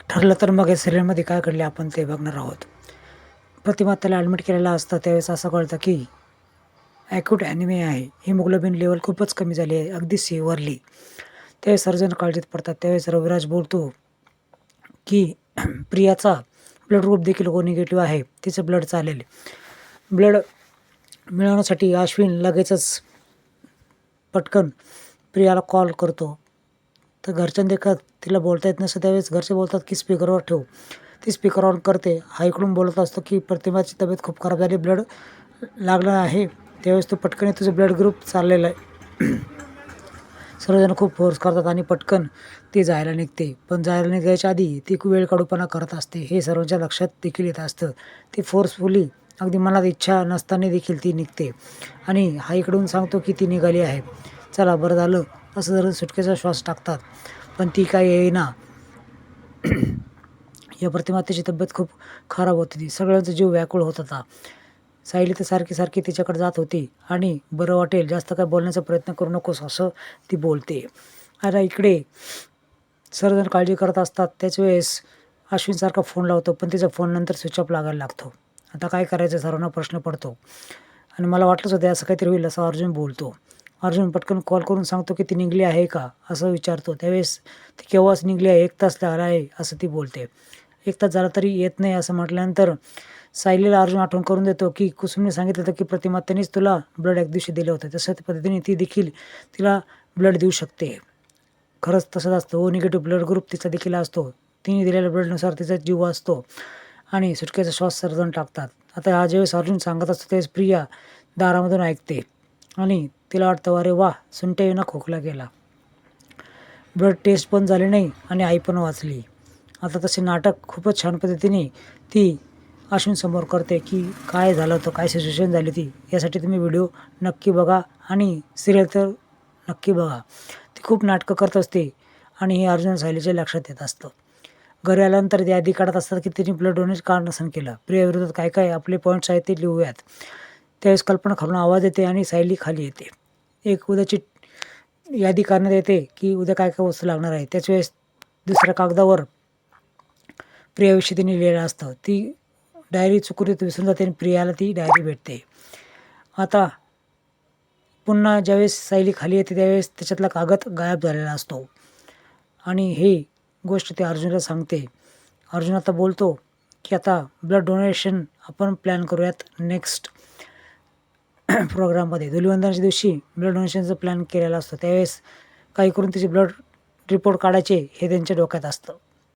ठरलं तर मग या सिरियलमध्ये काय घडले आपण ते बघणार आहोत. प्रतिमा त्याला ॲडमिट केलेलं असतं त्यावेळेस असं कळतं की ॲक्यूट ॲनिमिया आहे. हिमोग्लोबिन लेवल खूपच कमी झाली आहे, अगदी सीवरली. त्यावेळेस सर्वजण काळजीत पडतात. त्यावेळेस रविराज बोलतो की प्रियाचा ब्लड ग्रुप देखील ओ निगेटिव्ह आहे. तिचं ब्लड चालेल. ब्लड मिळवण्यासाठी अश्विन लगेचच पटकन प्रियाला कॉल करतो. तर घरच्यांदेखत तिला बोलता येत नसतं त्यावेळेस घरचे बोलतात की स्पीकरवर ठेव. ती स्पीकर ऑन करते. हा इकडून बोलत असतो की प्रतिमाची तब्येत खूप खराब झाली, ब्लड लागलं आहे. त्यावेळेस तू पटकन तुझं ब्लड ग्रुप चाललेलं आहे. सर्वजण खूप फोर्स करतात आणि पटकन ती जायला निघते. पण जायला निघायच्या आधी ती वेळ काढूपणा करत असते. हे सर्वांच्या लक्षात देखील येत असतं. ती फोर्सफुली अगदी मनात इच्छा नसताना देखील ती निघते आणि हा इकडून सांगतो की ती निघाली आहे. चला बरं झालं असं जर सुटकेचा श्वास टाकतात. पण ती काय येईना. या प्रतिमातेची तब्येत खूप खराब होती. ती सगळ्यांचा जीव व्याकुळ होत होता. सायली तर सारखी तिच्याकडे जात होती आणि बरं वाटेल, जास्त काय बोलण्याचा प्रयत्न करू नकोस असं ती बोलते. आता इकडे सर्वजण काळजी करत असतात. त्याच वेळेस अश्विनसारखा फोन लावतो, पण तिचा फोन नंतर स्विच ऑफ लागायला लागतो. आता काय करायचं सर्वांना प्रश्न पडतो आणि मला वाटलंच होतं असं काहीतरी होईल असं अर्जुन बोलतो. अर्जुन पटकन कॉल करून सांगतो की ती निघली आहे का असं विचारतो. त्यावेळेस ती केव्हाच निघली आहे, 1 तास झाला आहे असं ती बोलते. 1 तास झाला तरी येत नाही असं म्हटल्यानंतर सायलीला अर्जुन आठवण करून देतो की कुसुमने सांगितलं होतं की प्रतिमा त्यांनीच तुला ब्लड एक दिवशी दिलं होतं. तशाच पद्धतीने ती देखील तिला ब्लड देऊ शकते. खरंच तसंच असतं. ओ निगेटिव्ह ब्लड ग्रुप तिचा देखील असतो. तिने दिलेल्या ब्लडनुसार तिचा जीव वाचतो आणि सुटकेचा श्वास सर्वजण टाकतात. आता हा ज्यावेळेस अर्जुन सांगत असतो त्यावेळेस प्रिया दारामधून ऐकते आणि तिला वाटतं अरे वाह, सुंट्याविना खोकला गेला. ब्लड टेस्ट पण झाली नाही आणि आई पण वाचली. आता तसे नाटक खूपच छान पद्धतीने ती अश्विनसमोर करते की काय झालं होतं, काय सिच्युएशन झाली ती. यासाठी तुम्ही व्हिडिओ नक्की बघा आणि सिरियल तर नक्की बघा. ती खूप नाटकं करत असते आणि हे अर्जुन सायलीच्या लक्षात येत असतं. घरी आल्यानंतर ते यादी काढत असतात की तिने ब्लड डोनेट का नसेल केलं. प्रियाविरोधात काय काय आपले पॉईंट्स आहेत ते लिहूयात. त्यावेळेस कल्पना खालून आवाज येते आणि सायली खाली येते. एक उद्याची यादी करण्यात येते की उद्या काय काय वस्तू लागणार आहे. त्याच वेळेस दुसऱ्या कागदावर प्रियाविषयी तिने लिहिलेलं असतं. ती डायरी चुकून विसरून जाते आणि प्रियाला ती डायरी भेटते. आता पुन्हा ज्यावेळेस सायली खाली येते त्यावेळेस त्याच्यातला कागद गायब झालेला असतो आणि हे गोष्ट ते अर्जुनला सांगते. अर्जुन आता बोलतो की आता ब्लड डोनेशन आपण प्लॅन करूयात नेक्स्ट प्रोग्राममध्ये. धुलिवंदनाच्या दिवशी ब्लड डोनेशनचा प्लॅन केलेला असतो. त्यावेळेस काही करून तिचे ब्लड रिपोर्ट काढायचे हे त्यांच्या डोक्यात असतं.